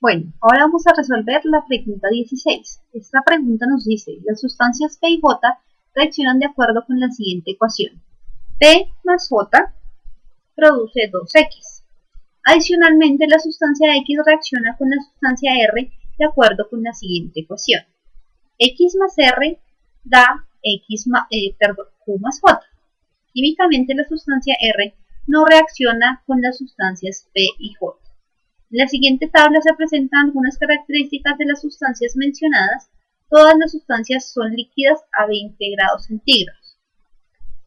Bueno, ahora vamos a resolver la pregunta 16. Esta pregunta nos dice, las sustancias P y J reaccionan de acuerdo con la siguiente ecuación. P más J produce 2X. Adicionalmente, la sustancia X reacciona con la sustancia R de acuerdo con la siguiente ecuación. X más R da Q más J. Químicamente, la sustancia R no reacciona con las sustancias P y J. En la siguiente tabla se presentan algunas características de las sustancias mencionadas. Todas las sustancias son líquidas a 20 grados centígrados.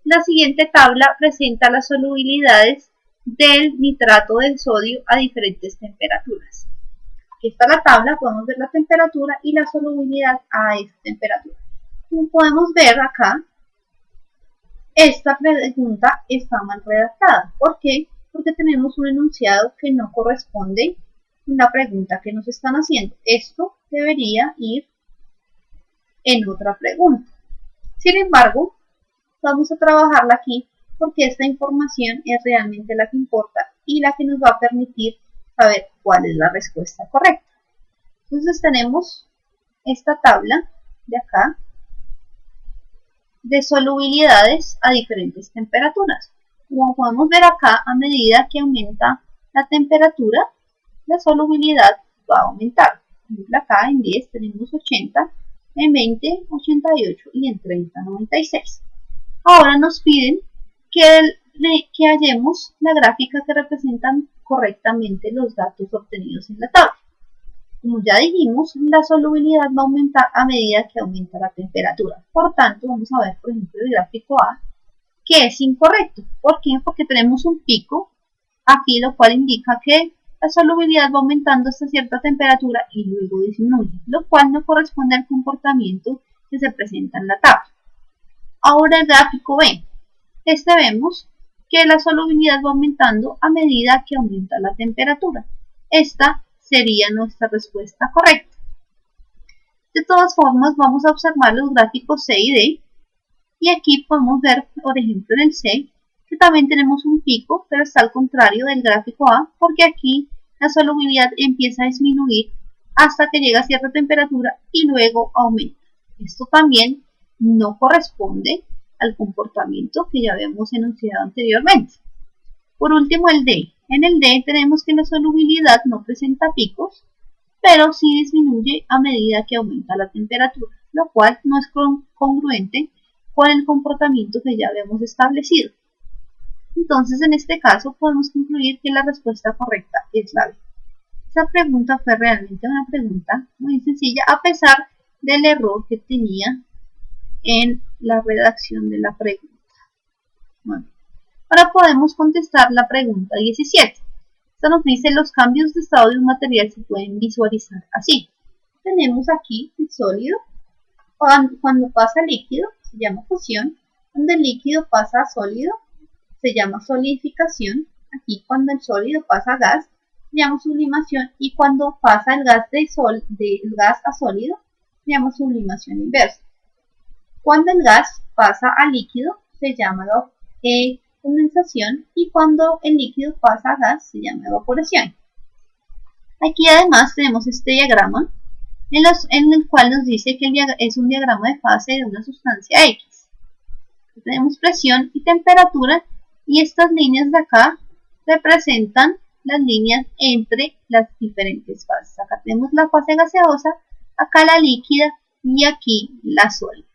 La siguiente tabla presenta las solubilidades del nitrato de sodio a diferentes temperaturas. Aquí está la tabla, podemos ver la temperatura y la solubilidad a esta temperatura. Como podemos ver acá, esta pregunta está mal redactada. ¿Por qué? Porque tenemos un enunciado que no corresponde con la pregunta que nos están haciendo. Esto debería ir en otra pregunta. Sin embargo, vamos a trabajarla aquí porque esta información es realmente la que importa y la que nos va a permitir saber cuál es la respuesta correcta. Entonces tenemos esta tabla de acá de solubilidades a diferentes temperaturas. Como podemos ver acá, a medida que aumenta la temperatura, la solubilidad va a aumentar. Por ejemplo, acá en 10 tenemos 80, en 20, 88 y en 30, 96. Ahora nos piden que hallemos la gráfica que representa correctamente los datos obtenidos en la tabla. Como ya dijimos, la solubilidad va a aumentar a medida que aumenta la temperatura. Por tanto, vamos a ver, por ejemplo, el gráfico A, que es incorrecto. ¿Por qué? Porque tenemos un pico aquí, lo cual indica que la solubilidad va aumentando hasta cierta temperatura y luego disminuye, lo cual no corresponde al comportamiento que se presenta en la tabla. Ahora el gráfico B. Vemos que la solubilidad va aumentando a medida que aumenta la temperatura. Esta sería nuestra respuesta correcta. De todas formas, vamos a observar los gráficos C y D. Y aquí podemos ver, por ejemplo, en el C, que también tenemos un pico, pero está al contrario del gráfico A, porque aquí la solubilidad empieza a disminuir hasta que llega a cierta temperatura y luego aumenta. Esto también no corresponde al comportamiento que ya habíamos enunciado anteriormente. Por último, el D. En el D tenemos que la solubilidad no presenta picos, pero sí disminuye a medida que aumenta la temperatura, lo cual no es congruente con el comportamiento que ya habíamos establecido. Entonces, en este caso, podemos concluir que la respuesta correcta es la B. Esta pregunta fue realmente una pregunta muy sencilla, a pesar del error que tenía en la redacción de la pregunta. Bueno, ahora podemos contestar la pregunta 17. Esta nos dice los cambios de estado de un material se pueden visualizar así. Tenemos aquí el sólido. Cuando pasa a líquido se llama fusión. Cuando el líquido pasa a sólido se llama solidificación. Aquí cuando el sólido pasa a gas se llama sublimación. Y cuando pasa el gas del gas a sólido se llama sublimación inversa. Cuando el gas pasa a líquido se llama condensación y cuando el líquido pasa a gas se llama evaporación. Aquí además tenemos este diagrama en el cual nos dice que es un diagrama de fase de una sustancia X. Aquí tenemos presión y temperatura y estas líneas de acá representan las líneas entre las diferentes fases. Acá tenemos la fase gaseosa, acá la líquida y aquí la sólida.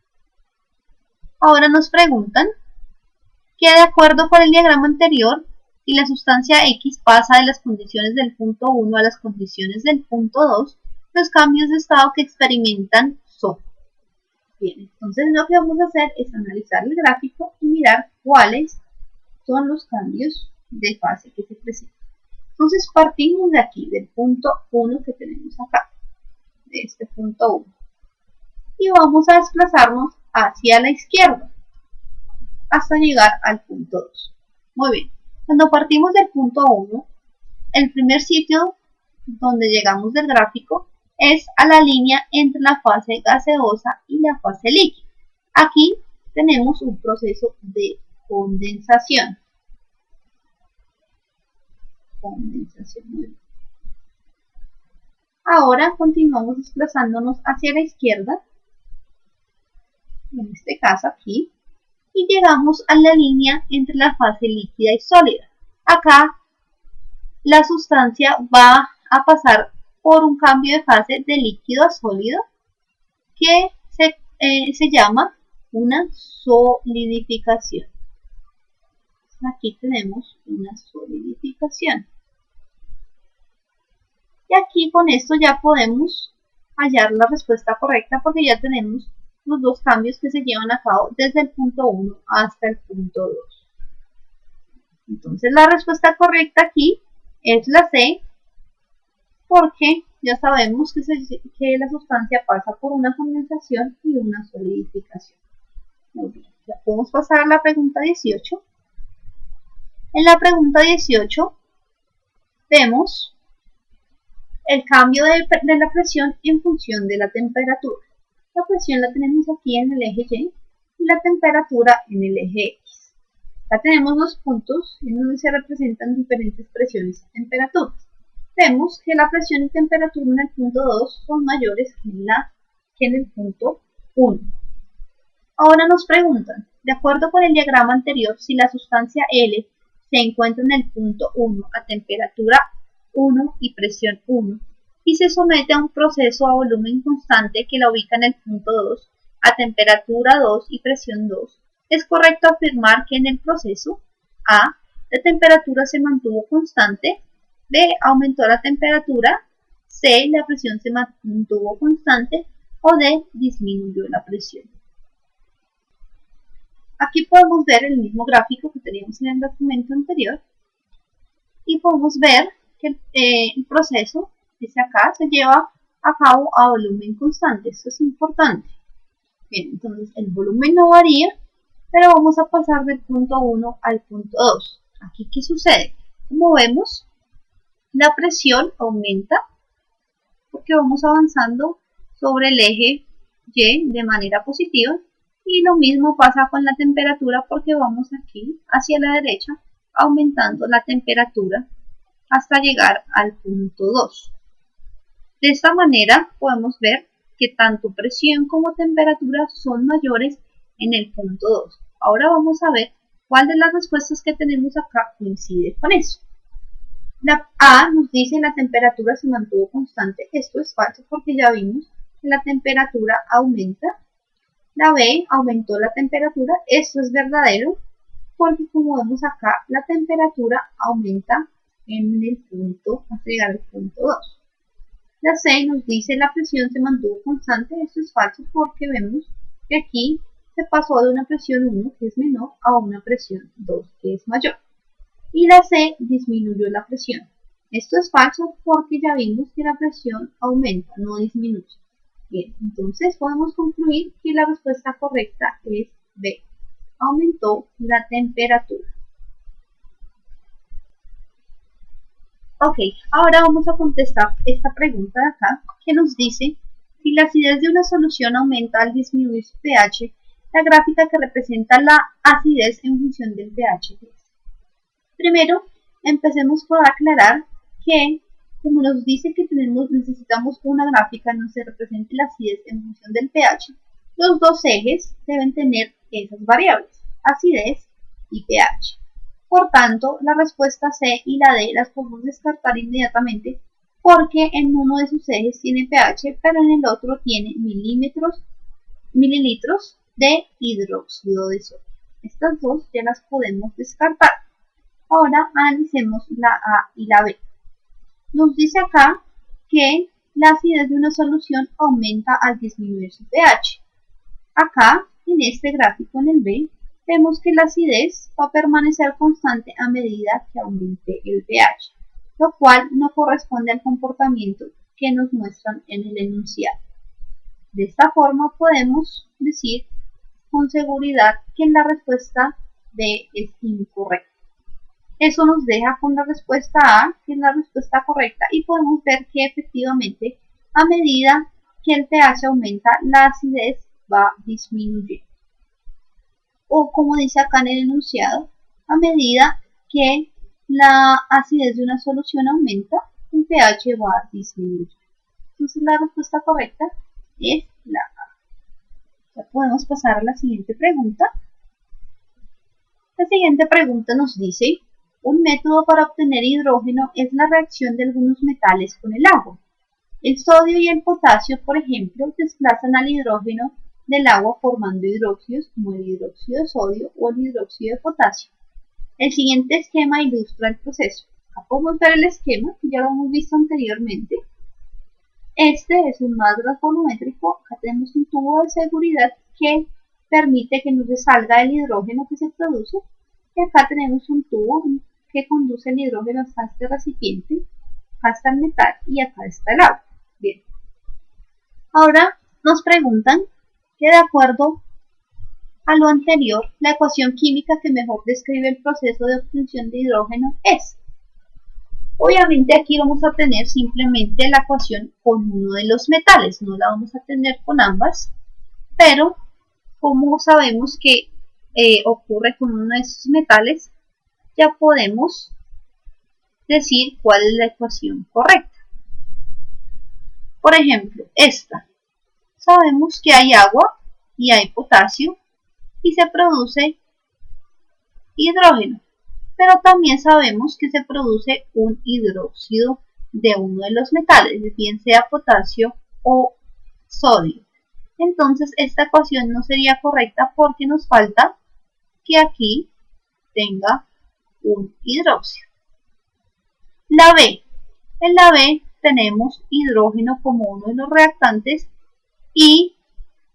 Ahora nos preguntan que de acuerdo con el diagrama anterior, si la sustancia X pasa de las condiciones del punto 1 a las condiciones del punto 2, los cambios de estado que experimentan son. Bien, entonces lo que vamos a hacer es analizar el gráfico y mirar cuáles son los cambios de fase que se presentan. Entonces partimos de aquí, del punto 1 que tenemos acá, de este punto 1. Y vamos a desplazarnos hacia la izquierda hasta llegar al punto 2. Muy bien, cuando partimos del punto 1, el primer sitio donde llegamos del gráfico es a la línea entre la fase gaseosa y la fase líquida. Aquí tenemos un proceso de condensación. Muy bien. Ahora continuamos desplazándonos hacia la izquierda, en este caso aquí, y llegamos a la línea entre la fase líquida y sólida. Acá la sustancia va a pasar por un cambio de fase de líquido a sólido que se llama una solidificación. Aquí tenemos una solidificación. Y aquí con esto ya podemos hallar la respuesta correcta porque ya tenemos los dos cambios que se llevan a cabo desde el punto 1 hasta el punto 2. Entonces la respuesta correcta aquí es la C, porque ya sabemos que la sustancia pasa por una condensación y una solidificación. Muy bien, ya podemos pasar a la pregunta 18. En la pregunta 18 vemos el cambio de la presión en función de la temperatura. La presión la tenemos aquí en el eje Y y la temperatura en el eje X. Acá tenemos los puntos en donde se representan diferentes presiones y temperaturas. Vemos que la presión y temperatura en el punto 2 son mayores que en el punto 1. Ahora nos preguntan, de acuerdo con el diagrama anterior, si la sustancia L se encuentra en el punto 1 a temperatura 1 y presión 1 y se somete a un proceso a volumen constante que la ubica en el punto 2 a temperatura 2 y presión 2, es correcto afirmar que en el proceso A la temperatura se mantuvo constante, B aumentó la temperatura, C la presión se mantuvo constante o D disminuyó la presión. Aquí podemos ver el mismo gráfico que teníamos en el documento anterior y podemos ver que el proceso, dice acá, se lleva a cabo a volumen constante. Esto es importante. Bien, entonces el volumen no varía, pero vamos a pasar del punto 1 al punto 2. Aquí, ¿qué sucede? Como vemos, la presión aumenta porque vamos avanzando sobre el eje Y de manera positiva. Y lo mismo pasa con la temperatura porque vamos aquí hacia la derecha aumentando la temperatura hasta llegar al punto 2. De esta manera podemos ver que tanto presión como temperatura son mayores en el punto 2. Ahora vamos a ver cuál de las respuestas que tenemos acá coincide con eso. La A nos dice la temperatura se mantuvo constante. Esto es falso porque ya vimos que la temperatura aumenta. La B aumentó la temperatura. Esto es verdadero porque como vemos acá la temperatura aumenta en el punto hasta llegar al punto 2. La C nos dice la presión se mantuvo constante. Esto es falso porque vemos que aquí se pasó de una presión 1 que es menor a una presión 2 que es mayor. Y la C disminuyó la presión. Esto es falso porque ya vimos que la presión aumenta, no disminuye. Bien, entonces podemos concluir que la respuesta correcta es B. Aumentó la temperatura. Ok, ahora vamos a contestar esta pregunta de acá que nos dice si la acidez de una solución aumenta al disminuir su pH, la gráfica que representa la acidez en función del pH. Primero, empecemos por aclarar que como nos dice que necesitamos una gráfica en donde se represente la acidez en función del pH, los dos ejes deben tener esas variables, acidez y pH. Por tanto, la respuesta C y la D las podemos descartar inmediatamente porque en uno de sus ejes tiene pH, pero en el otro tiene mililitros de hidróxido de sodio. Estas dos ya las podemos descartar. Ahora analicemos la A y la B. Nos dice acá que la acidez de una solución aumenta al disminuir su pH. Acá, en este gráfico en el B, vemos que la acidez va a permanecer constante a medida que aumente el pH, lo cual no corresponde al comportamiento que nos muestran en el enunciado. De esta forma podemos decir con seguridad que la respuesta B es incorrecta. Eso nos deja con la respuesta A, que es la respuesta correcta, y podemos ver que efectivamente a medida que el pH aumenta, la acidez va disminuyendo. O como dice acá en el enunciado, a medida que la acidez de una solución aumenta, el pH va disminuyendo. Entonces la respuesta correcta es la A. Ya podemos pasar a la siguiente pregunta. La siguiente pregunta nos dice, un método para obtener hidrógeno es la reacción de algunos metales con el agua. El sodio y el potasio, por ejemplo, desplazan al hidrógeno del agua formando hidróxidos como el hidróxido de sodio o el hidróxido de potasio. El siguiente esquema ilustra el proceso. Acá podemos ver el esquema que ya lo hemos visto anteriormente. Este es un más volumétrico. Acá tenemos un tubo de seguridad que permite que no se salga el hidrógeno que se produce. Y acá tenemos un tubo que conduce el hidrógeno hasta este recipiente. Acá está el metal y acá está el agua. Bien. Ahora nos preguntan que de acuerdo a lo anterior, la ecuación química que mejor describe el proceso de obtención de hidrógeno es. Obviamente aquí vamos a tener simplemente la ecuación con uno de los metales, no la vamos a tener con ambas, pero como sabemos que ocurre con uno de esos metales, ya podemos decir cuál es la ecuación correcta. Por ejemplo, esta. Sabemos que hay agua y hay potasio y se produce hidrógeno, pero también sabemos que se produce un hidróxido de uno de los metales, bien sea potasio o sodio. Entonces esta ecuación no sería correcta porque nos falta que aquí tenga un hidróxido. La B. En la B tenemos hidrógeno como uno de los reactantes y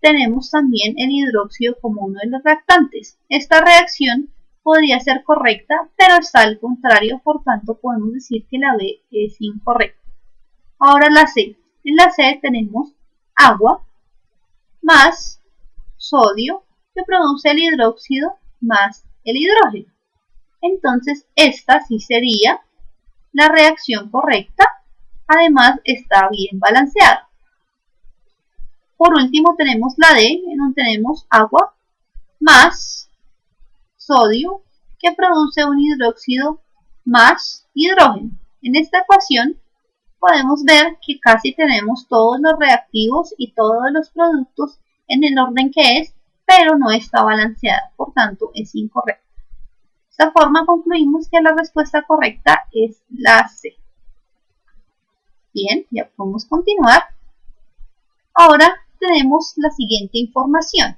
tenemos también el hidróxido como uno de los reactantes. Esta reacción podría ser correcta, pero está al contrario, por tanto podemos decir que la B es incorrecta. Ahora la C. En la C tenemos agua más sodio que produce el hidróxido más el hidrógeno. Entonces esta sí sería la reacción correcta, además está bien balanceada. Por último tenemos la D, en donde tenemos agua más sodio que produce un hidróxido más hidrógeno. En esta ecuación podemos ver que casi tenemos todos los reactivos y todos los productos en el orden que es, pero no está balanceada, por tanto es incorrecta. De esta forma concluimos que la respuesta correcta es la C. Bien, ya podemos continuar. Ahora tenemos la siguiente información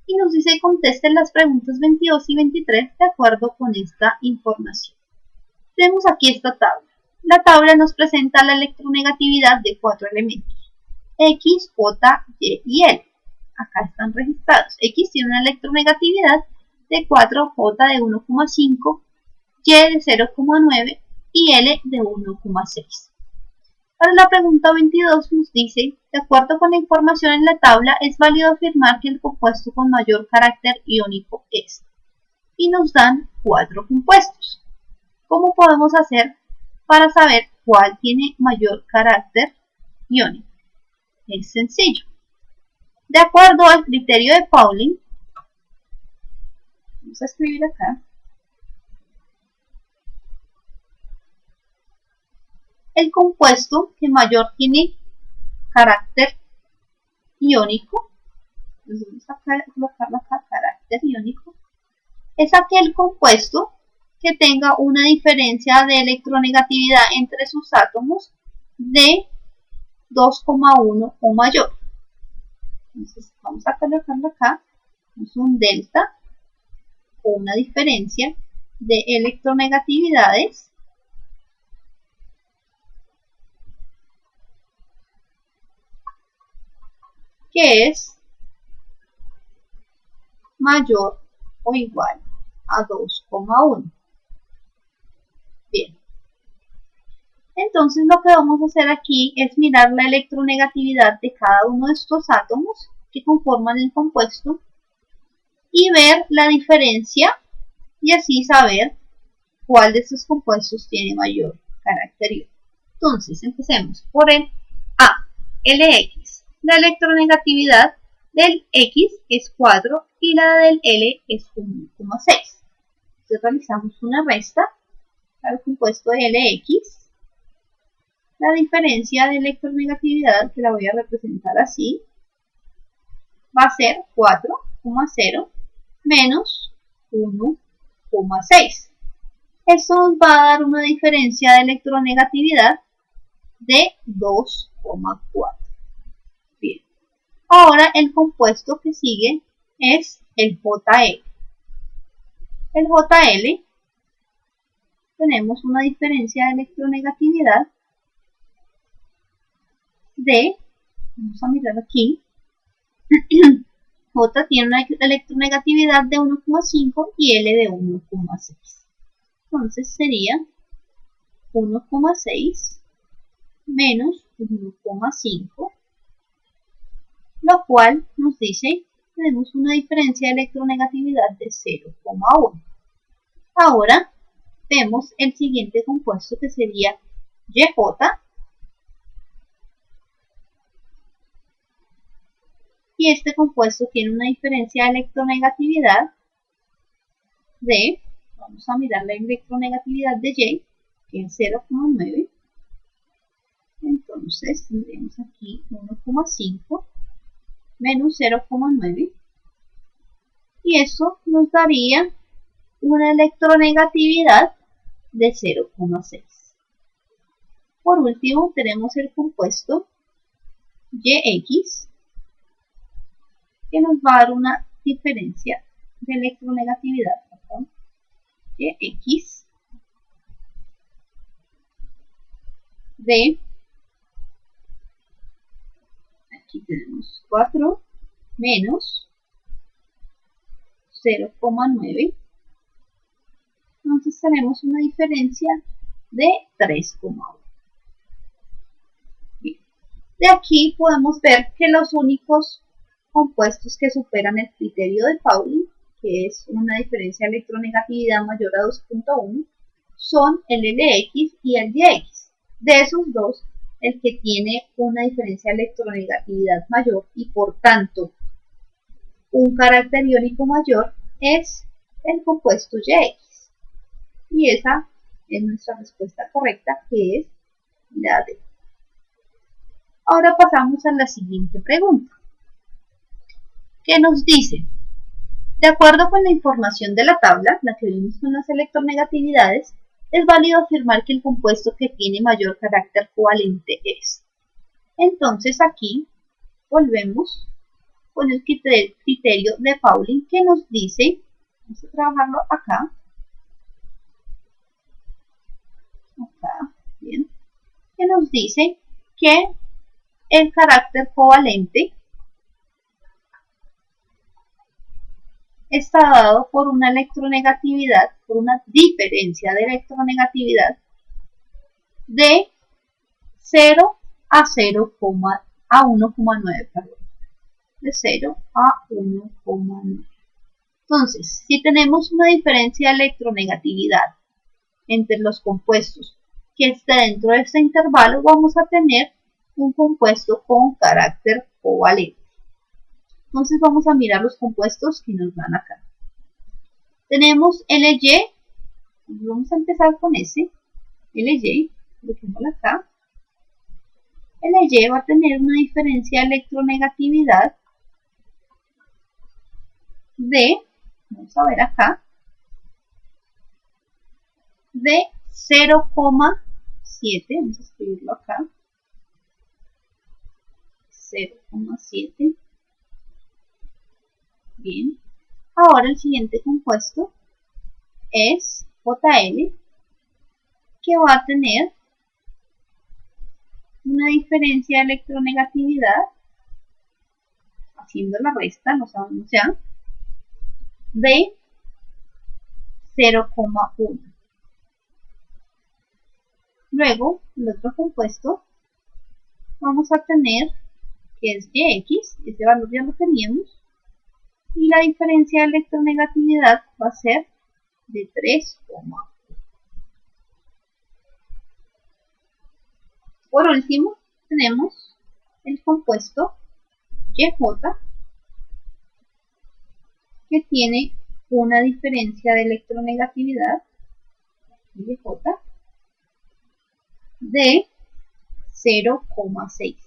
y nos dice contesten las preguntas 22 y 23 de acuerdo con esta información. Tenemos aquí esta tabla. La tabla nos presenta la electronegatividad de 4 elementos, X, J, Y y L. Acá están registrados. X tiene una electronegatividad de 4, J de 1,5, Y de 0,9 y L de 1,6. Para la pregunta 22 nos dice, de acuerdo con la información en la tabla, es válido afirmar que el compuesto con mayor carácter iónico es. Y nos dan 4 compuestos. ¿Cómo podemos hacer para saber cuál tiene mayor carácter iónico? Es sencillo. De acuerdo al criterio de Pauling, vamos a escribir acá, el compuesto que mayor tiene carácter iónico, entonces vamos a colocarlo acá, carácter iónico, es aquel compuesto que tenga una diferencia de electronegatividad entre sus átomos de 2,1 o mayor. Entonces vamos a colocarlo acá, es un delta o una diferencia de electronegatividades que es mayor o igual a 2,1. Bien. Entonces lo que vamos a hacer aquí es mirar la electronegatividad de cada uno de estos átomos que conforman el compuesto y ver la diferencia y así saber cuál de estos compuestos tiene mayor carácter iónico. Entonces empecemos por el A, LX. La electronegatividad del X es 4 y la del L es 1,6. Entonces realizamos una resta al compuesto de LX. La diferencia de electronegatividad, que la voy a representar así, va a ser 4,0 menos 1,6. Esto nos va a dar una diferencia de electronegatividad de 2,4. Bien. Ahora el compuesto que sigue es el JL. El JL tenemos una diferencia de electronegatividad de, vamos a mirar aquí, J tiene una electronegatividad de 1,5 y L de 1,6. Entonces sería 1,6 menos 1,5, lo cual nos dice que tenemos una diferencia de electronegatividad de 0,1. Ahora vemos el siguiente compuesto, que sería YJ, y este compuesto tiene una diferencia de electronegatividad de, vamos a mirar la electronegatividad de Y, que es 0,9. Entonces tendremos aquí 1,5 menos 0,9, y eso nos daría una electronegatividad de 0,6. Por último tenemos el compuesto YX, que nos va a dar una diferencia de electronegatividad, YX de, aquí tenemos 4 menos 0,9, entonces tenemos una diferencia de 3,1. De aquí podemos ver que los únicos compuestos que superan el criterio de Pauling, que es una diferencia de electronegatividad mayor a 2,1, son el LX y el YX. De esos dos, el que tiene una diferencia de electronegatividad mayor y por tanto un carácter iónico mayor es el compuesto YX. Y esa es nuestra respuesta correcta, que es la D. Ahora pasamos a la siguiente pregunta, que nos dice: de acuerdo con la información de la tabla, la que vimos con las electronegatividades, es válido afirmar que el compuesto que tiene mayor carácter covalente es. Entonces aquí volvemos con el criterio de Pauling, que nos dice, vamos a trabajarlo acá, bien, que nos dice que el carácter covalente está dado por una electronegatividad, por una diferencia de electronegatividad de 0 a 1,9, perdón, de 0 a 1,9. Entonces, si tenemos una diferencia de electronegatividad entre los compuestos que esté dentro de este intervalo, vamos a tener un compuesto con carácter covalente. Entonces vamos a mirar los compuestos que nos dan acá. Tenemos LY, vamos a empezar con ese, LY, coloquémoslo acá. LY va a tener una diferencia de electronegatividad de, vamos a ver acá, de 0,7, vamos a escribirlo acá, 0,7. Bien, ahora el siguiente compuesto es JL, que va a tener una diferencia de electronegatividad, haciendo la resta, no sabemos ya, de 0,1. Luego, el otro compuesto, vamos a tener que es YX, ese valor ya lo teníamos, y la diferencia de electronegatividad va a ser de 3,1. Por último, tenemos el compuesto YJ, que tiene una diferencia de electronegatividad, YJ, de 0,6.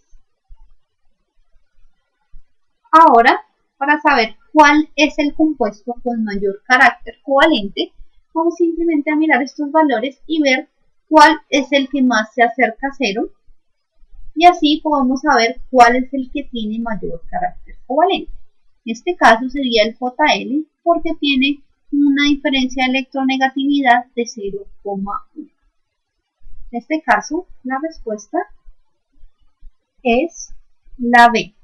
Ahora, para saber cuál es el compuesto con mayor carácter covalente, vamos simplemente a mirar estos valores y ver cuál es el que más se acerca a 0, y así podemos saber cuál es el que tiene mayor carácter covalente. En este caso sería el JL porque tiene una diferencia de electronegatividad de 0,1. En este caso, la respuesta es la B.